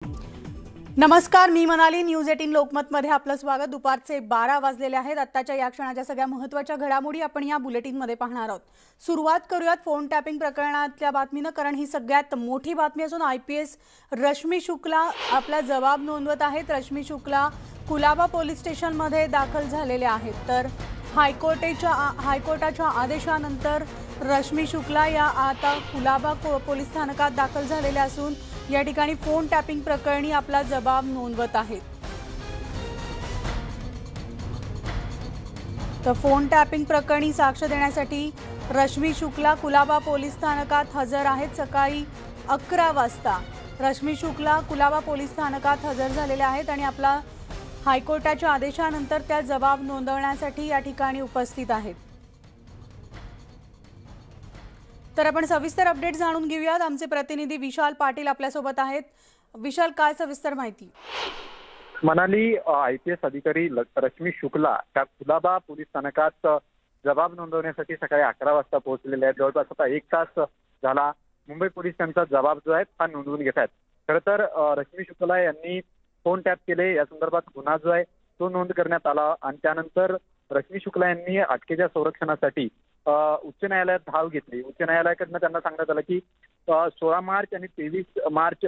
नमस्कार, मी मनाली. न्यूज 18 लोकमतमध्ये आपलं स्वागत. दुपारचे 12 वाजलेले आहेत. आत्ताच्या या क्षणाच्या सगळ्या महत्त्वाच्या घडामोडी आपण या बुलेटिनमध्ये पाहणार आहोत. सुरुवात करूयात फोन टॅपिंग प्रकरणातल्या बातमीनं, कारण ही सगळ्यात मोठी बातमी असून IPS रश्मी शुक्ला आपला जबाब नोंदवत आहेत. रश्मी शुक्ला कुलाबा पोलीस स्टेशनमध्ये दाखल झालेले आहेत. तर हायकोर्टाच्या आदेशानंतर रश्मी शुक्ला या आता कुलाबा पोलीस स्थानकात दाखल झालेल्या असून या ठिकाणी फोन टॅपिंग प्रकरणी आपला जबाब नोंदवत आहेत. तर फोन टॅपिंग प्रकरणी साक्ष देण्यासाठी रश्मी शुक्ला कुलाबा पोलीस स्थानकात हजर आहेत. सकाळी 11 वाजता रश्मी शुक्ला कुलाबा पोलीस स्थानकात हजर झालेले आहेत आणि आपला हायकोर्टाच्या आदेशानंतर त्या जबाब नोंदवण्यासाठी या ठिकाणी उपस्थित आहेत. तर आपण सविस्तर अपडेट जाणून घेऊयात. आमचे प्रतिनिधी विशाल पाटील आपल्यासोबत आहेत. विशाल, काय सविस्तर माहिती? मनाली, IPS अधिकारी रश्मी शुक्ला त्या कुलाबा पोलीस स्थानकात जबाब नोंदवण्यासाठी सकाळी 11 वाजता पोहोचलेले आहेत. जवळपास आता 1 तास झाला मुंबई पोलीस त्यांचा जबाब जो आहे हा नोंदवून घेत आहेत. खरं तर रश्मी शुक्ला यांनी फोन टॅप केले, या संदर्भात गुन्हा जो आहे तो नोंद करण्यात आला आणि त्यानंतर रश्मी शुक्ला यांनी अटकेच्या संरक्षणासाठी उच्च न्यायालयात धाव घेतली. उच्च न्यायालयाकडनं त्यांना सांगण्यात आलं की 16 मार्च आणि 23 मार्च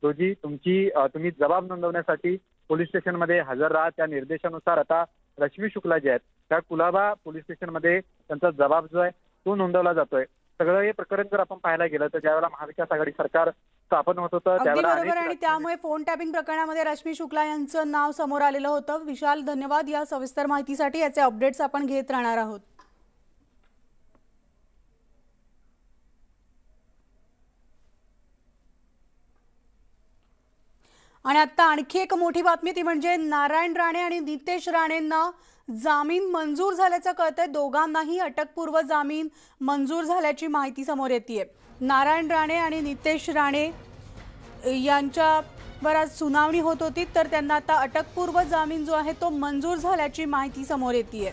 रोजी तुम्ही जबाब नोंदवण्यासाठी पोलीस स्टेशनमध्ये हजर राहा. त्या निर्देशानुसार आता रश्मी शुक्ला जे आहेत त्या कुलाबा पोलीस स्टेशनमध्ये त्यांचा जबाब जो आहे तो नोंदवला जातोय. सगळं हे प्रकरण जर आपण पाहायला गेलं तर ज्यावेळेला महाविकास आघाडी सरकार स्थापन होत होतं त्यावेळेला आणि त्यामुळे फोन टॅपिंग प्रकरणामध्ये रश्मी शुक्ला यांचं नाव समोर आलेलं होतं. विशाल, धन्यवाद या सविस्तर माहितीसाठी. याचे अपडेट्स आपण घेत राहणार आहोत. आणि आता आणखी एक मोठी बातमी, ती म्हणजे नारायण राणे आणि नितेश राणेंना जामीन मंजूर झाल्याचं कळतंय. दोघांनाही अटकपूर्व जामीन मंजूर झाल्याची माहिती समोर येतेय. नारायण राणे आणि नितेश राणे यांच्यावर आज सुनावणी होत होती, तर त्यांना आता अटकपूर्व जामीन जो आहे तो मंजूर झाल्याची माहिती समोर येतेय.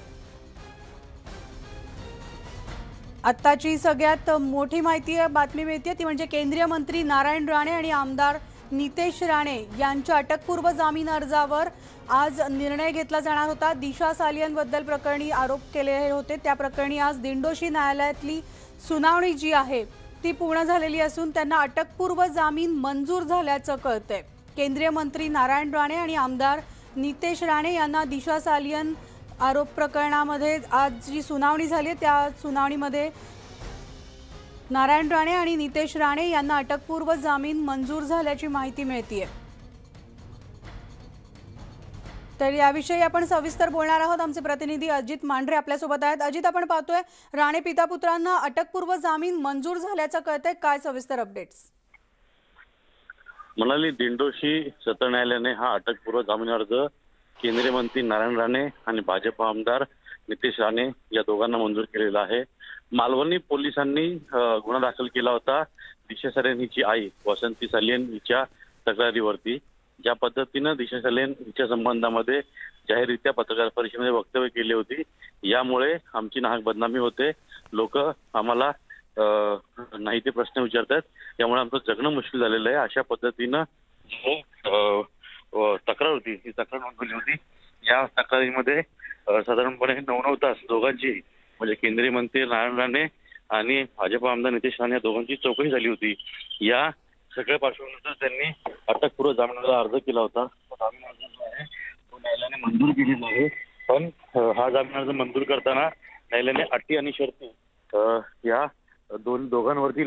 आत्ताची सगळ्यात मोठी बातमी मिळते ती म्हणजे केंद्रीय मंत्री नारायण राणे आणि आमदार नितेश राणे यांच्या अटकपूर्व जामीन अर्जावर आज निर्णय घेतला जाणार होता. दिशा सालियनबद्दल प्रकरणी आरोप केले होते, त्या प्रकरणी आज दिंडोशी न्यायालयातली सुनावणी जी आहे ती पूर्ण झालेली असून त्यांना अटकपूर्व जामीन मंजूर झाल्याचं कळतंय. केंद्रीय मंत्री नारायण राणे आणि आमदार नितेश राणे यांना दिशा सालियन आरोप प्रकरणामध्ये आज जी सुनावणी झाली त्या सुनावणीमध्ये नारायण राणे आणि नितेश राणे यांना अटकपूर्व जामीन मंजूर झाल्याची माहिती मिळतेय. तर याविषयी आपण सविस्तर बोलणार आहोत. आमचे प्रतिनिधी अजित मांढरे आपल्यासोबत आहेत. अजित, आपण पाहतोय राणे पिता पुत्रांना अटकपूर्व जामीन मंजूर झाल्याचं कळतंय, काय सविस्तर अपडेट्स? म्हणाली, दिंडोशी सत्र न्यायालयाने हा अटकपूर्व जामीन अर्ज केंद्रीय मंत्री नारायण राणे आणि भाजप आमदार नितेश राणे या दोघांना मंजूर केलेला आहे. मालवणी पोलिसांनी गुन्हा दाखल केला होता दिशा सालियन हिची आई वसंती सालियन हिच्या तक्रारीवरती. ज्या पद्धतीनं दिशा सालियन हिच्या संबंधामध्ये जाहीररित्या पत्रकार परिषदेमध्ये वक्तव्य केले होती, यामुळे आमची नाहक बदनामी होते, लोक आम्हाला नाही ते प्रश्न विचारतात, त्यामुळे आमचं जगणं मुश्किल झालेलं आहे, अशा पद्धतीनं तक्रार होती, ही तक्रार नोंदवली होती. या तक्रारीमध्ये साधारणपणे 9 तास दोघांची म्हणजे केंद्रीय मंत्री नारायण राणे आणि भाजप आमदार नितेश राणे या दोघांची चौकशी झाली होती. या सगळ्या पार्श्वभूमीवर त्यांनी अटकपूर्व जामिनाचा अर्ज केला होता. जामीन अर्ज जो आहे तो न्यायालयाने मंजूर केलेला आहे. पण हा जामीन अर्ज मंजूर करताना न्यायालयाने अटी आणि शर्ती या दोघांवरती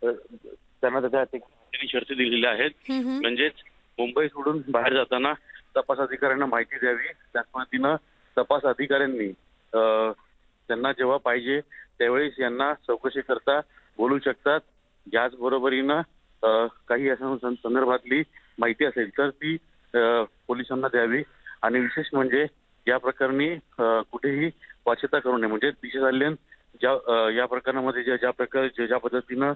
त्यांना त्याच्या अटी आणि शर्ती दिलेल्या आहेत. म्हणजेच मुंबई सोडून बाहेर जाताना तपास अधिकाऱ्यांना माहिती द्यावी, त्याच पद्धतीनं तपास अधिकाऱ्यांनी त्यांना जेव्हा पाहिजे त्यावेळेस यांना चौकशी करता बोलू शकतात. याचबरोबरीनं काही अशा संदर्भातली माहिती असेल तर ती पोलिसांना द्यावी. आणि विशेष म्हणजे या प्रकरणी कुठेही वाच्यता करू नये. म्हणजे दिशा सालियन या प्रकरणामध्ये ज्या पद्धतीनं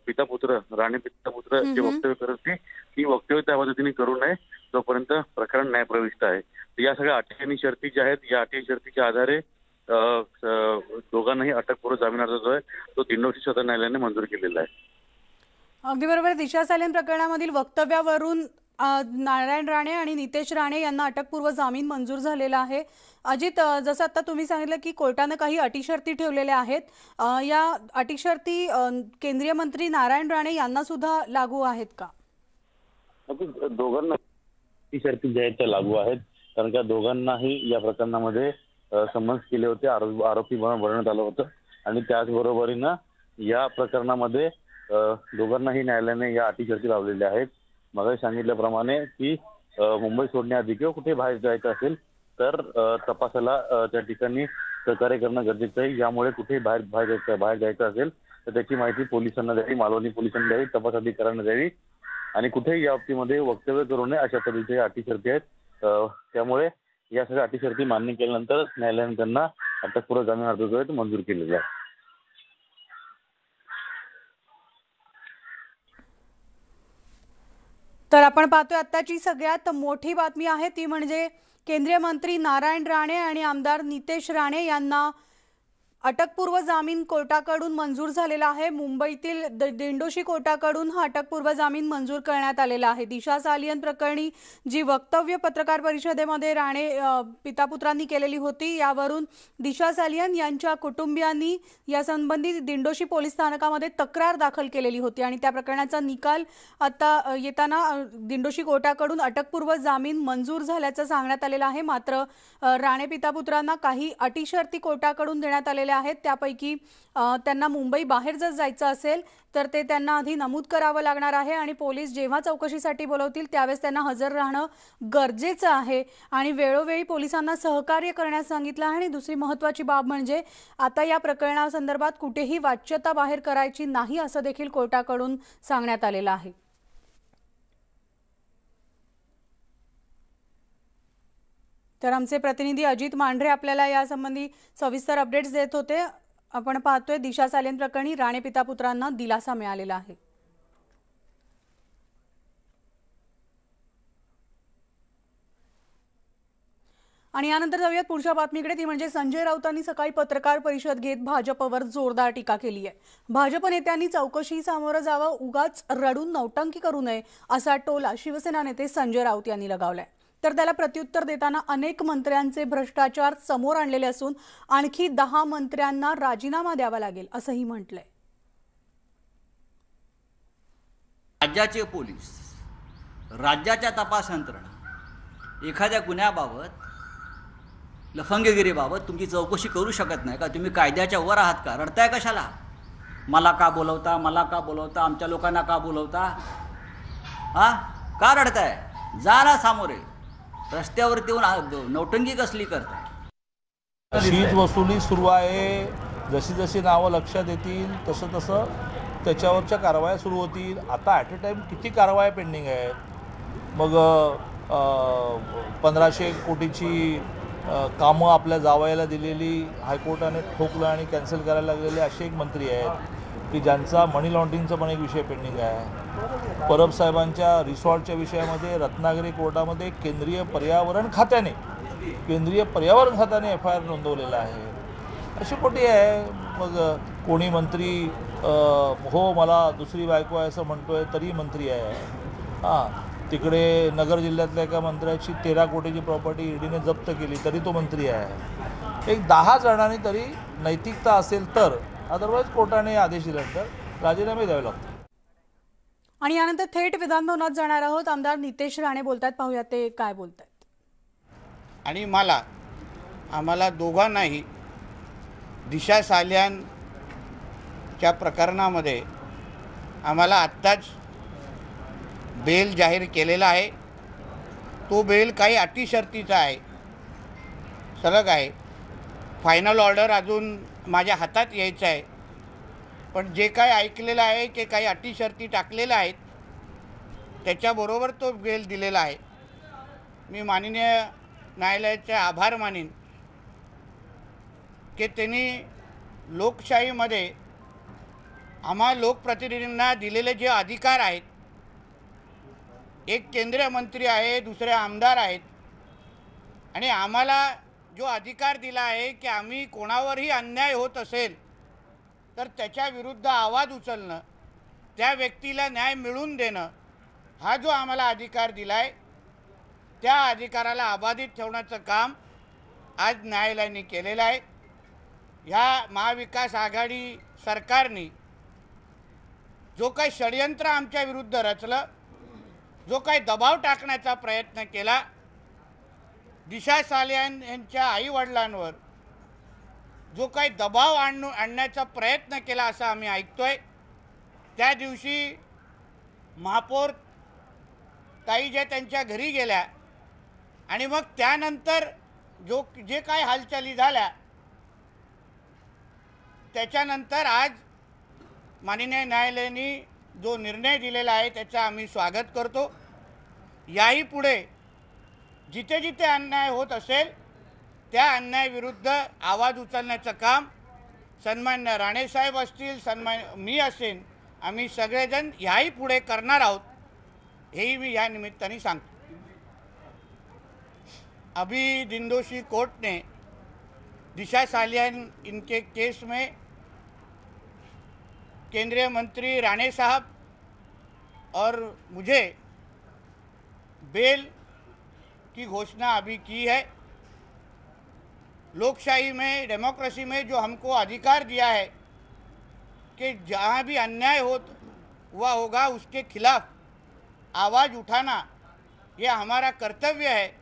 पिता पुत्र राणे पिता पुत्र जे वक्तव्य करत होते ती वक्तव्य त्या पद्धतीने करू नये जोपर्यंत प्रकरण न्यायप्रविष्ट आहे. या सगळ्या अटी आणि शर्ती ज्या आहेत या अटी शर्तीच्या आधारे दोघांनाही अटकपूर्व जामीन अर्ज जो आहे तो दिंडोशी सत्र न्यायालयाने मंजूर केलेला आहे. अगदी बरोबर. दिशा सालेन प्रकरणामधील वक्तव्यावरून नारायण राणे आणि नितेश राणे यांना अटकपूर्व जामीन मंजूर झालेला आहे. अजित, जसं आता तुम्ही सांगितलं की कोर्टानं काही अटी-शर्ती ठेवलेल्या आहेत, या अटी-शर्ती केंद्रीय मंत्री नारायण राणे यांना सुद्धा लागू आहेत का? दोघांना ती शर्ती ज्या आहेत त्या लागू आहेत, कारण का दोघांनाही या प्रकरणामध्ये समन्स केले होते, आरोपी बनवण्यात आलं होतं आणि त्याचबरोबरीनं या प्रकरणामध्ये दोघांनाही न्यायालयाने या अटी शर्ती लावलेल्या आहेत. मग सांगितल्याप्रमाणे की मुंबई सोडण्याआधी किंवा कुठे बाहेर जायचं असेल तर तपासाला त्या ठिकाणी सहकार्य करणं गरजेचं आहे. यामुळे कुठे बाहेर जायचं असेल तर त्याची माहिती पोलिसांना द्यावी, मालवणी पोलिसांना द्यावी, तपास अधिकाऱ्यांना द्यावी आणि कुठेही या बाबतीमध्ये वक्तव्य करू नये, अशा पद्धतीच्या अटी शर्ती आहेत. त्यामुळे या सगळ्या अटी शर्ती मान्य केल्यानंतर न्यायालयाने त्यांना अटकपूर्व जामीन अर्ज मंजूर केलेला आहे. तर आपण पाहतोय आत्ताची सगळ्यात मोठी बातमी आहे ती म्हणजे केंद्रीय मंत्री नारायण राणे आणि आमदार नितेश राणे यांना अटकपूर्व जामीन कोर्टाकडून मंजूर झालेला आहे. मुंबईतील दिंडोशी कोर्टाकडून हा अटकपूर्व जामीन मंजूर करण्यात आलेला आहे. दिशा सालियन प्रकरणी जी वक्तव्य पत्रकार परिषदेमध्ये राणे पितापुत्रांनी केलेली होती, यावरून दिशा सालियन यांच्या कुटुंबियांनी यासंबंधी दिंडोशी पोलीस स्थानकामध्ये तक्रार दाखल केलेली होती आणि त्या प्रकरणाचा निकाल आता येताना दिंडोशी कोर्टाकडून अटकपूर्व जामीन मंजूर झाल्याचं सांगण्यात आलेलं आहे. मात्र राणे पितापुत्रांना काही अटी शर्ती कोर्टाकडून देण्यात आलेल्या आहेत. त्यापैकी त्यांना मुंबई बाहेर जर जायचं असेल तर ते त्यांना आधी नमूद करावं लागणार आहे आणि पोलीस जेव्हा चौकशीसाठी बोलवतील त्यावेळेस त्यांना हजर राहणं गरजेचं आहे आणि वेळोवेळी पोलिसांना सहकार्य करण्यास सांगितलं आहे. आणि दुसरी महत्त्वाची बाब म्हणजे आता या प्रकरणासंदर्भात कुठेही वाच्यता बाहेर करायची नाही असं देखील कोर्टाकडून सांगण्यात आलेलं आहे. तर आमचे प्रतिनिधी अजित मांढरे आपल्याला यासंबंधी सविस्तर अपडेट्स देत होते. आपण पाहतोय दिशा सालेन प्रकरणी राणे पितापुत्रांना दिलासा मिळालेला आहे. आणि यानंतर जाऊयात पुढच्या बातमीकडे, ती म्हणजे संजय राऊतांनी सकाळी पत्रकार परिषद घेत भाजपवर जोरदार टीका केली आहे. भाजप नेत्यांनी चौकशी सामोरं जावं, उगाच रडून नौटंकी करू नये असा टोला शिवसेना नेते संजय राऊत यांनी लगावलाय. तर त्याला प्रत्युत्तर देताना अनेक मंत्र्यांचे भ्रष्टाचार समोर आणलेले असून आणखी 10 मंत्र्यांना राजीनामा द्यावा लागेल असंही म्हटलंय. राज्याचे पोलीस, राज्याच्या तपास यंत्रणा एखाद्या गुन्ह्याबाबत, लफंगगिरीबाबत तुमची चौकशी करू शकत नाही का? तुम्ही कायद्याच्या वर आहात का? रडताय कशाला? मला का बोलवता, मला का बोलवता, आमच्या लोकांना का बोलवता? का रडताय? जा ना सामोरे. रस्त्यावरती येऊन नौटंकी कसली करताय? शीज वसुली सुरू आहे. जशी जशी नावं लक्षात येतील तसं तसं त्याच्यावरच्या कारवाया सुरू होतील. आता ॲट अ टाईम किती कारवाया पेंडिंग आहेत? मग 1500 कोटीची कामं आपल्या जावयाला दिलेली हायकोर्टाने ठोकलं आणि कॅन्सल करायला लागलेले असे एक मंत्री आहेत की ज्यांचा मनी लॉन्ड्रिंगचा पण एक विषय पेंडिंग आहे. परब साहेबांच्या रिसॉर्टच्या विषयामध्ये रत्नागिरी कोर्टामध्ये केंद्रीय पर्यावरण खात्याने FIR नोंदवलेला आहे. अशी मोठी आहे. मग कोणी मंत्री हो मला दुसरी बायको आहे असं म्हणतोय तरी मंत्री आहे. तिकडे नगर जिल्ह्यातल्या एका मंत्र्याची 13 कोटीची प्रॉपर्टी ईडीने जप्त केली तरी तो मंत्री आहे. एक 10 जणांनी तरी नैतिकता असेल तर, अदरवाईज कोर्टाने आदेश दिल्यानंतर राजीनामे द्यावे लागतात. आणि यानंतर थेट विधानभवनात जाणार आहोत. आमदार नितेश राणे बोलतात, पाहूयात ते काय बोलतात. आणि आम्हाला दोघांनाही दिशा सालियानच्या प्रकरणामध्ये आम्हाला आत्ताच बेल जाहीर केलेला आहे. तो बेल काही अटी शर्तीचा आहे, सलग आहे. फायनल ऑर्डर अजून माझ्या हातात यायचं आहे. पण जे काय ऐकलेलं आहे की काही अटी शर्ती टाकलेल्या आहेत त्याच्याबरोबर तो बेल दिलेला आहे. मी माननीय न्यायालयाचे आभार मानीन की त्यांनी लोकशाहीमध्ये आम्हा लोकप्रतिनिधींना दिलेले जे अधिकार आहेत, एक केंद्रीय मंत्री आहे, दुसरे आमदार आहेत, आणि आम्हाला जो अधिकार दिला आहे की आम्ही कोणावरही अन्याय होत असेल तर त्याच्या विरुद्ध आवाज उचलणं, त्या व्यक्तीला न्याय मिळवून देणं हा जो आम्हाला अधिकार दिला आहे त्या अधिकाराला अबाधित ठेवण्याचं काम आज न्यायालयाने केलेलं आहे. ह्या महाविकास आघाडी सरकारने जो काही षडयंत्र आमच्या विरुद्ध रचलं, जो काही दबाव टाकण्याचा प्रयत्न केला, दिशा सालियान यांच्या आईवडिलांवर जो काही दबाव आणण्याचा प्रयत्न केला असं आम्ही ऐकतोय. त्या दिवशी महापौर ताई जे त्यांच्या घरी गेल्या आणि मग त्यानंतर जे काही हालचाली झाल्या त्याच्यानंतर आज माननीय न्यायालयाने जो निर्णय दिलेला आहे त्याचं आम्ही स्वागत करतो. याही पुढे जिथे जिथे अन्याय होत असेल त्या अन्यायाविरुद्ध आवाज उचलण्याचं काम सन्मान्य राणेसाहेब असतील, मी असेन, आम्ही सगळेजण याही पुढे करणार आहोत, हेही मी या निमित्ताने सांगतो. अभी दिनदोषी कोर्ट ने दिशा सालियान इनके केस में केंद्रीय मंत्री राणे साहब और मुझे बेल की घोषणा अभी की है. लोकशाही में, डेमोक्रेसी में जो हमको अधिकार दिया है कि जहाँ भी अन्याय हुआ होगा उसके खिलाफ आवाज़ उठाना ये हमारा कर्तव्य है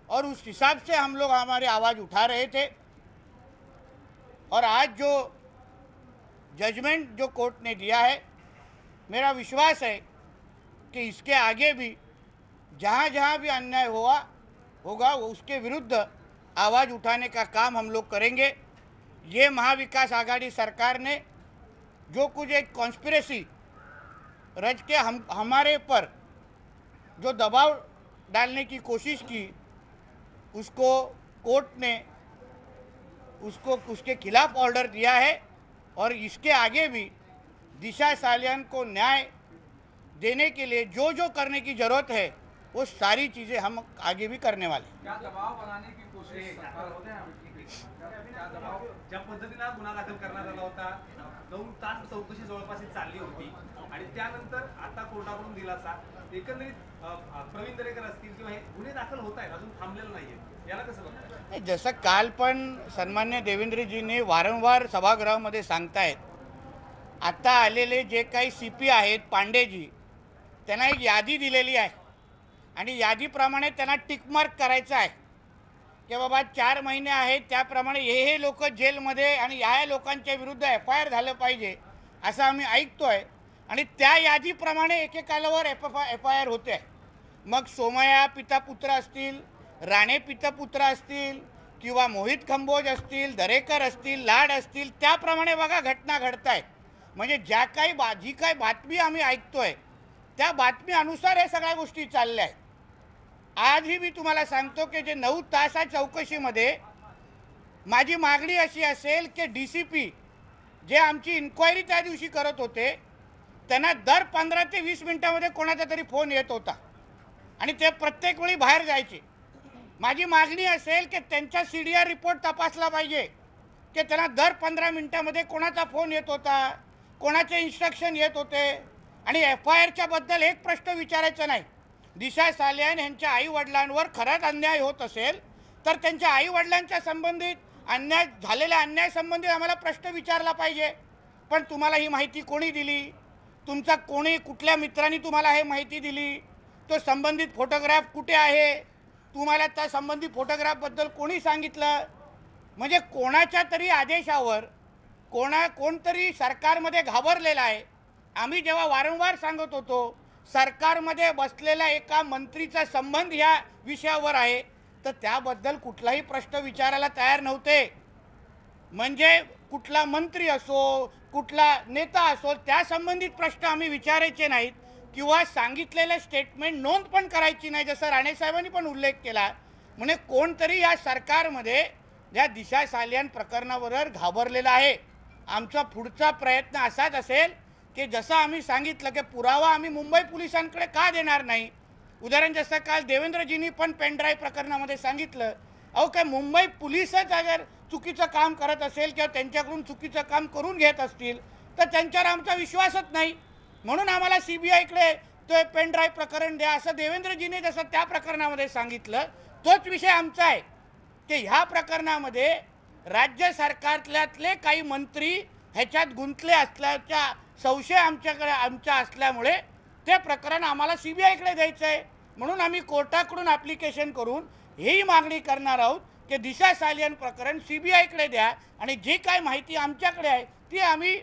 और उस हिसाब से हम लोग हमारी आवाज़ उठा रहे थे. और आज जो जजमेंट जो कोर्ट ने दिया है, मेरा विश्वास है कि इसके आगे भी जहाँ जहाँ भी अन्याय होगा उसके विरुद्ध आवाज़ उठाने का काम हम लोग करेंगे. ये महाविकास आघाड़ी सरकार ने जो कुछ एक कॉन्स्पिरेसी रच के हमारे पर जो दबाव डालने की कोशिश की, उसको कोर्ट ने उसके खिलाफ ऑर्डर दिया है और इसके आगे भी दिशा सालियान को न्याय देने के लिए जो जो करने की ज़रूरत है वो सारी चीज़ें हम आगे भी करने वाले हैं. क्या दबाव बनाने की कोशिश क्या दबाव ज्या पद्धतीने गुन्हा दाखल करण्यात आला होता, 9 तास चौकशी जवळपास चालली होती आणि त्यानंतर आता कोर्टाकडून दिलासा, एकंदरीत प्रवीण दरेकर असतील किंवा हे गुन्हे दाखल होत आहेत, अजून थांबलेलं नाहीये, याला कसं बघताय? जसं काल पण सन्मान्य देवेंद्रजींनी वारंवार सभागृहामध्ये सांगतायत, आता आलेले जे काही CP आहेत पांडेजी, त्यांना एक यादी दिलेली आहे आणि यादीप्रमाणे त्यांना टिकमार्क करायचं आहे की बाबा 4 महिने आहेत त्याप्रमाणे हे लोक जेलमध्ये आणि या लोकांच्या विरुद्ध FIR झालं पाहिजे असं आम्ही ऐकतोय आणि त्या यादीप्रमाणे एकेकालावर FIR होते. मग सोमय्या पितापुत्र असतील, राणे पितापुत्र असतील किंवा मोहित खंबोज असतील, दरेकर असतील, लाड असतील, त्याप्रमाणे बघा घटना घडत आहेत. म्हणजे जी काही बातमी आम्ही ऐकतोय त्या बातमीनुसार हे सगळ्या गोष्टी चालल्या आहेत. आजही मी तुम्हाला सांगतो की जे 9 तासा चौकशीमध्ये माझी मागणी अशी असेल की DCP जे आमची इन्क्वायरी त्या दिवशी करत होते त्यांना दर 15 ते 20 मिनिटांमध्ये कोणाचा तरी फोन येत होता आणि ते प्रत्येक वेळी बाहेर जायचे. माझी मागणी असेल की त्यांचा CDR रिपोर्ट तपासला पाहिजे की त्यांना दर 15 मिनिटांमध्ये कोणाचा फोन येत होता, कोणाचे इन्स्ट्रक्शन येत होते आणि FIRच्या बद्दल एक प्रश्न विचारायचा नाही. दिशा सालियान यांच्या आईवडिलांवर खराच अन्याय होत असेल तर त्यांच्या आईवडिलांच्या संबंधित झालेल्या अन्यायासंबंधित आम्हाला प्रश्न विचारला पाहिजे. पण तुम्हाला ही माहिती कोणी दिली? तुमचा कुठल्या मित्रांनी तुम्हाला हे माहिती दिली? तो संबंधित फोटोग्राफ कुठे आहे? तुम्हाला त्या संबंधित फोटोग्राफबद्दल कोणी सांगितलं? म्हणजे कोणाच्या तरी आदेशावर कोणतरी सरकारमध्ये घाबरलेला आहे. आम्ही जेव्हा वारंवार सांगत होतो सरकारमध्ये बसलेल्या एका मंत्रीचा संबंध या विषयावर आहे तर त्याबद्दल कुठलाही प्रश्न विचारायला तयार नव्हते. म्हणजे कुठला मंत्री असो, कुठला नेता असो, त्या संबंधित प्रश्न आम्ही विचारायचे नाहीत किंवा सांगितलेलं स्टेटमेंट नोंद पण करायची नाही, जसं राणेसाहेबांनी पण उल्लेख केला. म्हणजे कोणतरी या सरकारमध्ये या दिशा सालियान प्रकरणावर घाबरलेला आहे. आमचा पुढचा प्रयत्न असाच असेल की जसं आम्ही सांगितलं की पुरावा आम्ही मुंबई पोलिसांकडे का देणार नाही. उदाहरण जसं काल देवेंद्रजींनी पण पेनड्राईव्ह प्रकरणामध्ये सांगितलं, अहो काय मुंबई पोलिसच अगर चुकीचं काम करत असेल किंवा त्यांच्याकडून चुकीचं काम करून घेत असतील तर त्यांच्यावर आमचा विश्वासच नाही. म्हणून आम्हाला CBIकडे तो पेन ड्राईव्ह प्रकरण द्या असं देवेंद्रजीने जसं त्या प्रकरणामध्ये सांगितलं, तोच विषय आमचा आहे की ह्या प्रकरणामध्ये राज्य सरकारतले काही मंत्री ह्याच्यात गुंतले असल्याचा संशय आमच्या असल्यामुळे ते प्रकरण आम्हाला CBIकडे द्यायचं आहे. म्हणून आम्ही कोर्टाकडून ॲप्लिकेशन करून ही मागणी करणार आहोत की दिशा सालियन प्रकरण CBIकडे द्या आणि जी काय माहिती आमच्याकडे आहे ती आम्ही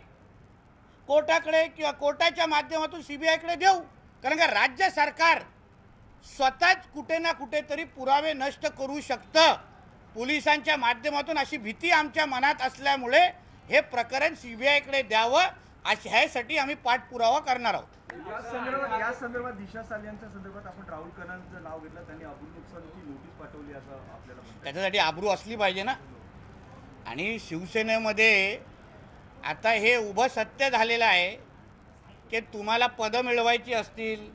कोर्टाकडे किंवा कोर्टाच्या माध्यमातून CBIकडे देऊ. कारण का राज्य सरकार स्वतःच कुठे ना कुठेतरी पुरावे नष्ट करू शकतं पोलिसांच्या माध्यमातून, अशी भीती आमच्या मनात असल्यामुळे हे प्रकरण CBIकडे द्यावं ह्यासाठी आम्ही पाठपुरावा करणार आहोत. या संदर्भात दिशा सालियनच्या संदर्भात आपण राहुल कर्णांचं नाव घेतलं, त्यांनी अब्रू नुकसानीची नोटीस पाठवली असं आपल्याला म्हणतात. त्याच्यासाठी आबरू असली पाहिजे ना. आणि शिवसेनेमध्ये आता हे उभं सत्य झालेलं आहे की तुम्हाला पदं मिळवायची असतील,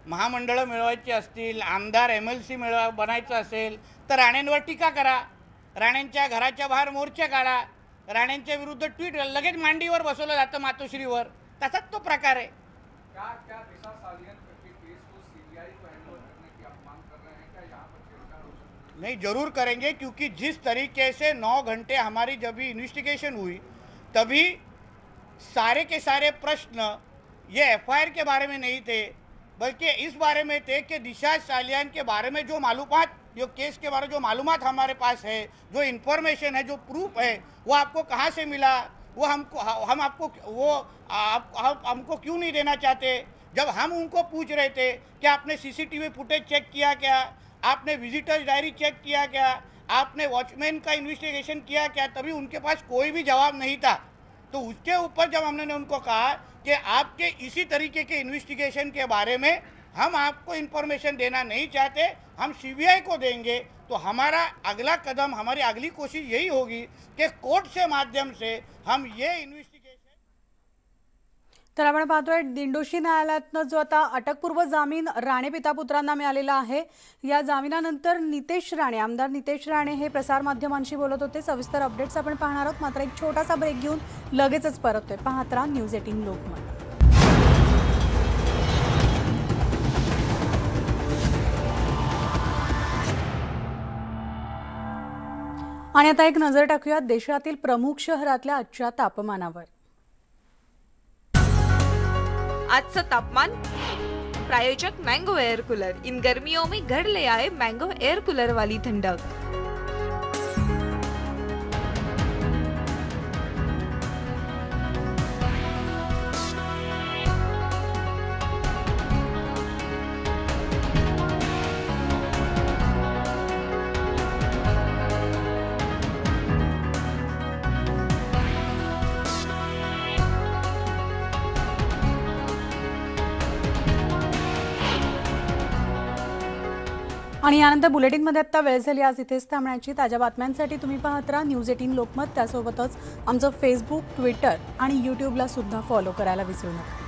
महामंडळं मिळवायची असतील, आमदार MLC बनायचं असेल तर राणेंवर टीका करा, राणेंच्या घराच्या बाहेर मोर्चे काढा, राणेंच्या विरुद्ध ट्विट लगेच मांडीवर बसवलं जातं मातोश्रीवर. तसाच तो प्रकार आहे. क्या दिशा सालियन के केस को CBI को हैंडओवर करने की आप मांग कर रहे हैं? क्या यहाँ पर छेड़छाड़ हो सकती है? नहीं, ज़रूर करेंगे, क्योंकि जिस तरीके से 9 घंटे हमारी जब भी इन्वेस्टिगेशन हुई तभी सारे के सारे प्रश्न ये FIR के बारे में नहीं थे, बल्कि इस बारे में थे कि दिशा सालियन के बारे में जो मालूमात, जो केस के बारे में जो मालूमात हमारे पास है, जो इन्फॉर्मेशन है, जो प्रूफ है, वो आपको कहाँ से मिला, वो हम आपको वो आप हमको क्यों नहीं देना चाहते. जब हम उनको पूछ रहे थे कि आपने CCTV फुटेज चेक किया क्या, आपने विजिटर्स डायरी चेक किया क्या, आपने वॉचमैन का इन्वेस्टिगेशन किया क्या, तभी उनके पास कोई भी जवाब नहीं था. तो उसके ऊपर जब हमने उनको कहा कि आपके इसी तरीके के इन्वेस्टिगेशन के बारे में हम आपको इन्फॉर्मेशन देना नहीं चाहते, हम CBI को देंगे, तो हमारा अगला कदम, हमारी अगली कोशिश यही होगी कि कोर्ट से माध्यम से हम ये इन्वेस्टिगेशन. तर आपण पाहतोय दिंडोशी न्यायालयातनं जो आता अटकपूर्व जामीन राणे पिता पुत्रांना मिळालेला आहे, या जामिनानंतर नितेश राणे, आमदार नितेश राणे हे प्रसारमाध्यमांशी बोलत होते. सविस्तर अपडेट्स आपण पाहणार आहोत. मात्र एक छोटासा ब्रेक घेऊन लगेचच परततोय. पाहत राहा न्यूज 18 लोकमत. आणि आता एक नजर टाकूया देशातील प्रमुख शहरातल्या आजच्या तापमानावर. आज का तापमान प्रायोजक मैंगो एयर कूलर. इन गर्मियों में घर ले आए मैंगो एयर कूलर वाली ठंडक. आणि यानंतर बुलेटिनमध्ये आता वेळ झाली आज इथेच थांबण्याची. ताज्या बातम्यांसाठी तुम्ही पाहत राहा न्यूज 18 लोकमत. त्यासोबतच आमचं फेसबुक, ट्विटर आणि यूट्यूबला सुद्धा फॉलो करायला विसरू नका.